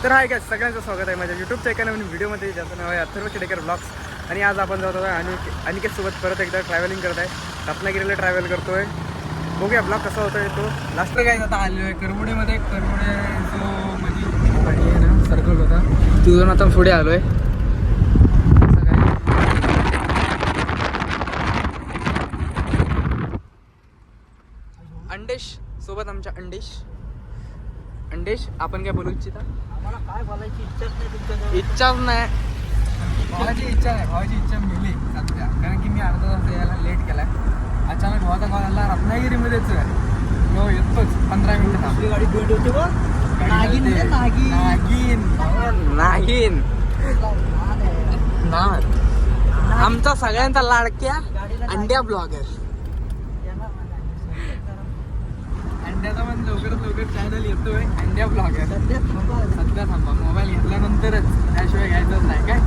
तर hi guys, सगळ्यांचं स्वागत आहे माझ्या यूट्यूब चॅनल नवीन व्हिडिओमध्ये, ज्याचं नाव आहे अथर्व खेडेकर ब्लॉग्स. आणि आज आपण जात आहोत अनिकेतसोबत परत एकदा ट्रॅव्हलिंग करत आहे. रत्नागिरीला ट्रॅव्हल करतोय. बघूया ब्लॉग कसा होता तो. लास्ट काय आता आलेलो आहे करमुडेमध्ये. करमुडे जो म्हणजे गाडी आहे ना सर्कल होता तिथून आता पुढे आलो आहे. अंडेश सोबत आमच्या अंडेश आपण काय बोलू इच्छिता? आम्हाला काय बोलायची इच्छाच नाही तुमच्या इच्छाच नाही. भावाची इच्छा मिळली सध्या, कारण की मी अर्धा तास यायला लेट केलाय. अचानक भावाचा कॉल आला रत्नागिरीमध्येच हो येतोच 15 मिनिटं. आपली गाडी भेट होते बघ. नागिन म्हणजे नागिन आमचा सगळ्यांचा लाडक्या अंड्या ब्लॉगर. अंड्याचा पण लवकरात लवकर चॅनल येतोय अंड्या ब्लॉगर. सध्या थांबा, मोबाईल घेतल्यानंतरच, त्याशिवाय घ्यायचंच नाही. काय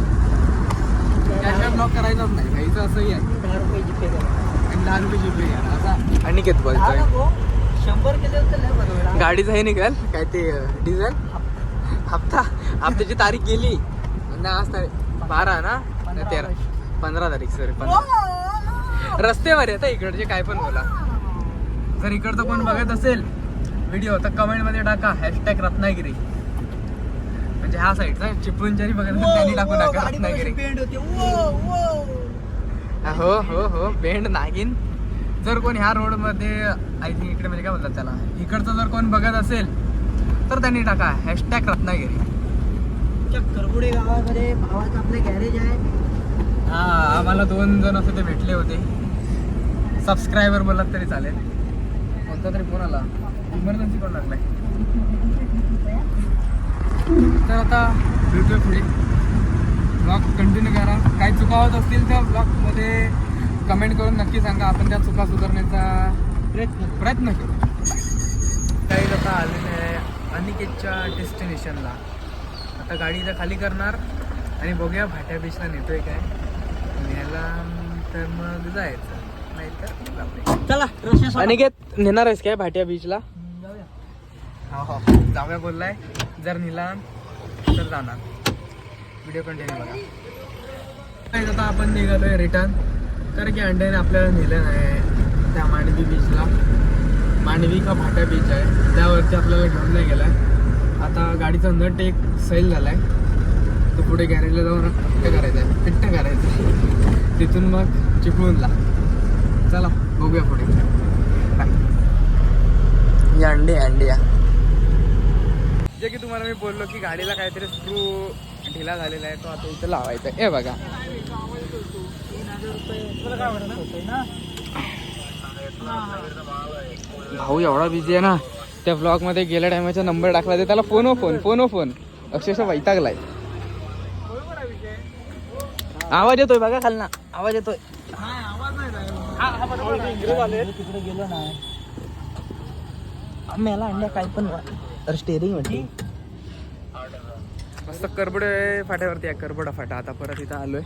त्याशिवाय ब्लॉग करायचाच नाही. घ्यायचं असंही आहे. 10 रुपये जीपे करा आणि 10 रुपये जीपे करा असा अनिकेत बोलतोय. 100 केले होते लय बरोबर. गाडीच आहे निघाल काय ते डिझेल हप्त्याची तारीख गेली ना. आज तारीख 12 ना 13 15 तारीख. सॉरी 15. रस्त्यावर येतं इकडचे काय पण बोला. जर इकडचं कोण बघत असेल व्हिडिओ तर कमेंटमध्ये टाका #रत्नागिरी. म्हणजे ह्या साईडचा चिपळूण जरी बघत असेल त्यांनी टाकू नका रत्नागिरी. हो हो हो बेंड नागिन. जर कोण ह्या रोडमध्ये आय थिंक इकडे म्हणजे काय बोलतात त्याला, इकडचं जर कोण बघत असेल तर त्यांनी टाका #रत्नागिरी. करगुडे गावामध्ये भावाचं आपलं गॅरेज आहे. हा आम्हाला 2 जण असे ते भेटले होते. सबस्क्रायबर बोलत तरी चालेल. कोणता तरी फोन आला, इमर्जन्सी कॉल लागलाय. तर आता भेटूया पुढे. ब्लॉग कंटिन्यू करा. काही चुका होत असतील तर ब्लॉगमध्ये कमेंट करून नक्की सांगा. आपण त्या चुका सुधारण्याचा प्रयत्न करू. काही आता आलेले आहे अनिकेतच्या डेस्टिनेशनला. आता गाडी इथं खाली करणार आणि बघूया भाट्या बीचला नेतोय काय. न्यायला तर मग जायचं, नाही तर चला अनिकेत नेणार आहेस काय भाट्या बीचला? जाऊया. हो जाऊया बोललाय. जर नेला तर जाणार. व्हिडिओ कंटिन्यू बघा. आता आपण निघालोय रिटर्न, कारण की अंड्याने आपल्याला नेलं नाही त्या मांडवी बीचला. मांडवी का भाट्या बीच आहे त्यावरती आपल्याला घेऊन नाही गेलाय. आता गाडीचा नट एक सैल झालाय. तो पुढे गॅरेजला जाऊन फिट्ट करायचं तिथून मग चिपळूणला. चला बघूया पुढे. या अंड्या जे की तुम्हाला मी बोललो की गाडीला काहीतरी स्क्रू ढिला झालेला आहे, तो आता इथं लावायचा आहे. बघा 3000 रुपये तुला काय वाटत होतंय ना. भाऊ एवढा बिझी आहे ना. त्या ब्लॉग मध्ये गेल्या टायमाचा नंबर टाकला ते त्याला फोन अक्षरशः वैतागलाय. आवाज येतोय बघा खालना, आवाज येतोय. तिकडे गेलो ना मला अंड्या काय पण तर स्टेरिंग म्हणते. मस्त करबडे फाट्यावरती आहे. करबडा फाटा. आता परत इथं आलोय.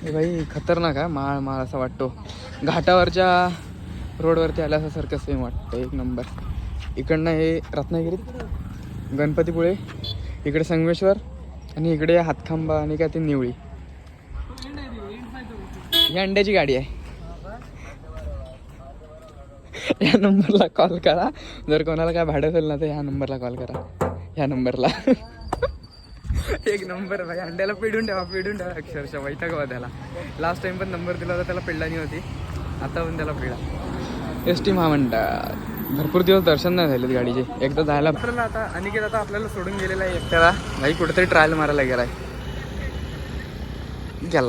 हे भाई खतरनाक आहे. माळ असा वाटतो. घाटावरच्या रोडवरती आल्यासारखं सेम वाटतं. एक नंबर. इकडनं हे रत्नागिरीत गणपतीपुळे, इकडे संगमेश्वर आणि इकडे हातखांबा आणि काय ते निवळी. ही अंड्याची गाडी आहे. या नंबरला कॉल करा. जर कोणाला काय भाडं असेल ना तर ह्या नंबरला कॉल करा. ह्या नंबरला एक नंबर भाई. अंड्याला पिडून ठेवा अक्षरशः वैतागवा त्याला. लास्ट टाइम पण नंबर दिला होता त्याला पिल्लानी होती. आता पण त्याला पिळा. ST महामंडळ. भरपूर दिवस दर्शन नाही झालेत गाडीचे. एकदा जायला आपल्याला. आता अनिकेत आता आपल्याला सोडून गेलेला आहे एकट्याला. भाई कुठेतरी ट्रायल मारायला गेलाय.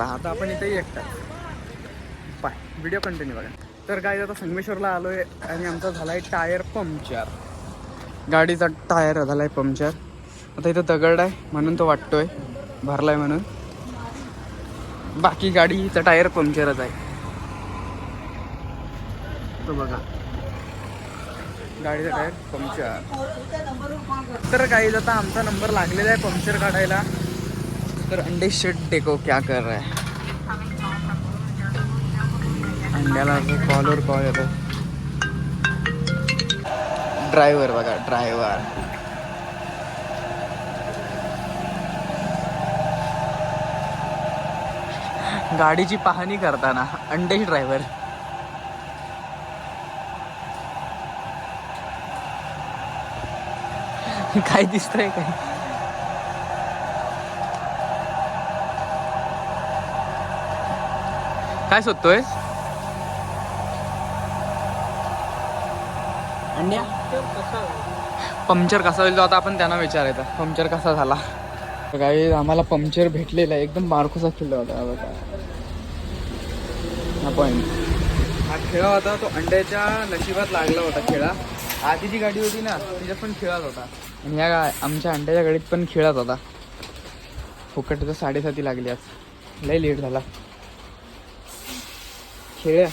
आता आपण इथेही एकटा. बाय. व्हिडिओ कंटिन्यू बघा. तर काय आता संगमेश्वरला आलोय आणि आमचा झालाय टायर पंक्चर. गाडीचा टायर झालाय पंक्चर. आता इथं दगड आहे म्हणून तो वाटतोय भरलाय म्हणून. बाकी गाडीचा टायर पंक्चरच आहे. तो बघा गाडीचा टायर पंक्चर. तर काही आता आमचा नंबर लागलेला आहे पंक्चर काढायला. तर अंडे शेट देखो क्या कर रहा है. अंड्याला कॉलवर कॉल येतो. ड्रायव्हर बघा, ड्रायव्हर. गाडीची पाहणी करताना अंडेश ड्रायव्हर. काय दिसतंय काय? काय शोधतोय? अंड्या पंक्चर कसा होईल तो आता आपण त्यांना विचारायचं. पंक्चर कसा झाला? काही आम्हाला पंक्चर भेटलेला आहे, एकदम बारकोसा खेळ होता. हा पॉईंट, हा खेळा होता तो अंड्याच्या नशिबात लागला होता. खेळा आधी जी गाडी होती ना तिच्यात पण खेळत होता, आणि ह्या आमच्या अंड्याच्या गाडीत पण खेळत होता. फुकट तर 7:30 लागली, आज लय लेट झाला. खेळ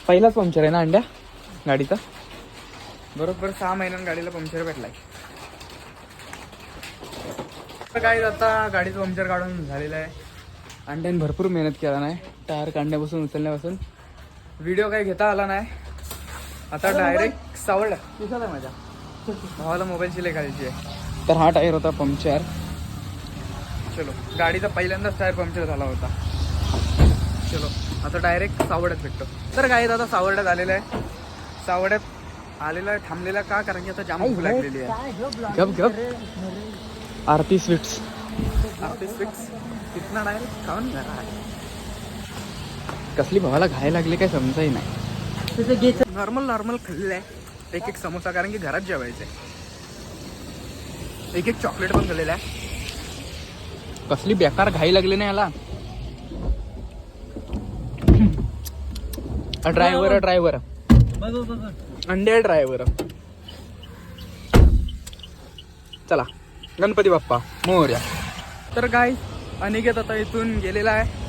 पहिलाच पंक्चर आहे ना अंड्या गाडीचा. बरोबर 6 महिन्यांनी गाडीला पंक्चर भेटलाय. काय आता गाडीचं पंक्चर काढून झालेलं आहे. अंड्याने भरपूर मेहनत केला नाही, टायर काढण्यापासून उचलण्यापासून. व्हिडिओ काही घेता आला नाही. आता डायरेक्ट सावळला दिसत आहे माझ्या भावाला मोबाईलची लय घालायची आहे. तर हा टायर होता पंक्चर. चलो, गाडीचा पहिल्यांदाच टायर पंक्चर झाला होता. चलो आता डायरेक्ट सावड्यात भेटतो. तर काय आता सावड्यात आलेलं आहे. सावड्यात आलेला आहे, थांबलेला का? कारण की आता जाम भूक लागलेली आहे. गप गप. आरती स्वीट्स, आरती स्वीट्स तिथनं डायरेक्ट खाऊन घरा आहे. कसली भावाला घाय लागली काय समजाही नाही. नॉर्मल खाल्लेलं आहे एक समोसा, कारण की घरात जेवायचंय. एक चॉकलेट पण खाल्लेलं आहे. कसली बेकार घाई लागली नाही याला. ड्रायव्हर अंडे ड्रायव्हर. चला, गणपती बाप्पा मोरया. तर काय अनिकेत आता इथून गेलेला आहे.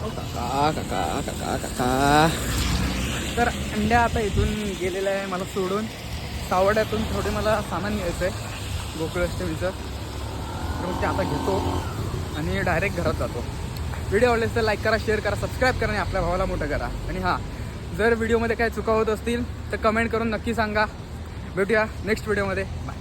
काका. तर अंड्या आता इथून गेलेला आहे मला सोडून. सावड्यातून थोडे मला सामान घ्यायचं आहे गोकुळाष्टमीचं. तर मग ते आता घेतो आणि डायरेक्ट घरात जातो. व्हिडिओ आवडलेस तर लाईक करा, शेअर करा, सबस्क्राईब करा आणि आपल्या भावाला मोठं करा. आणि हां, जर व्हिडिओमध्ये काय चुका होत असतील तर कमेंट करून नक्की सांगा. भेटूया नेक्स्ट व्हिडिओमध्ये. बाय.